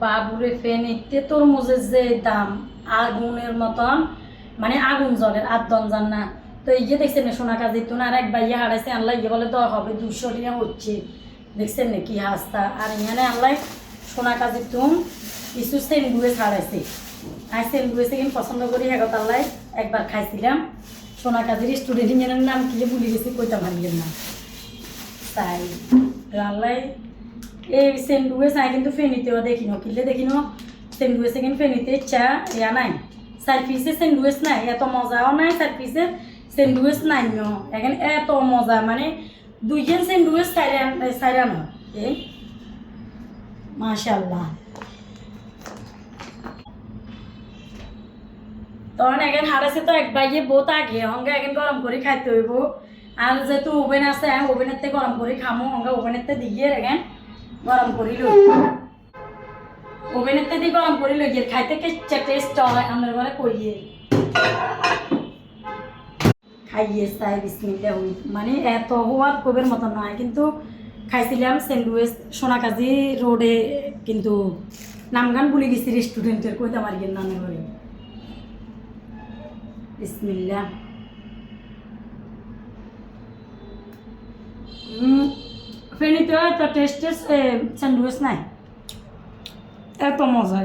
বাবুরে ফেনীতে তরমুজের যে দাম আগুনের মতন, মানে আগুন জলের আদন জান না। তো এই যে দেখছেন না সোনা কাজী তুন আর এক বাইয়া হারাইছে আনলাই ইয়ে বলে দেওয়া হবে 200 টাকা হচ্ছে, দেখছেন না কি হাস্তা। আর এখানে আনলাই সোনা কাজী তুন কিছু স্যান্ডউইচ হারাইছে, আর স্যান্ডউইচ কিন্তু পছন্দ করি হেগত আল্লাহ একবার খাইছিলাম। সোনা কাজীর স্টুডেন্টের নাম কি যে ভুলে গেছি, কইতাম হারিয়ে না তাই আল্লাহ এই স্যান্ডউইচ আই কিন্তু ফেনীতেও দেখিনো কিনলে দেখিনো স্যান্ডউইচে কিন্তু ফেনীতে ইচ্ছা ইয়া নাই, 4 পিসের স্যান্ডউইচ নাই, এত মজাও নাই 4 পিসের স্যান্ডউইচ নাই এখানে এত মজা, মানে 2জন স্যান্ডউইচ সাইরানো এই মাশাআল্লাহ। তখন এখানে হারাইছে তো এক বাইয়ে বহুত আগে হঙ্গে এখন গরম করে খাইতে হইব। আর যেহেতু ওভেন আছে ওভেনের থেকে গরম করে খামো, হঙ্গে ওভেনের থেকে দিয়ে এখন গরম করি লই, ওভেনের থেকে গরম করে লই গিয়ে খাইতে কেচ্ছা টেস্ট হয় আমার ঘরে কইয়ে খাইয়ে চাই বিসমিল্লাহ হই, মানে এত হওয়ার কবের মতো নয় কিন্তু খাইছিলাম স্যান্ডউইচ সোনাকাজি রোডে, কিন্তু নামগান ভুলে গেছি রেস্টুরেন্টের, কইতে পারি নামে ঘরে। বিসমিল্লাহ। ফেনীতে এত টেস্টের স্যান্ডউইচ নাই, এত মজা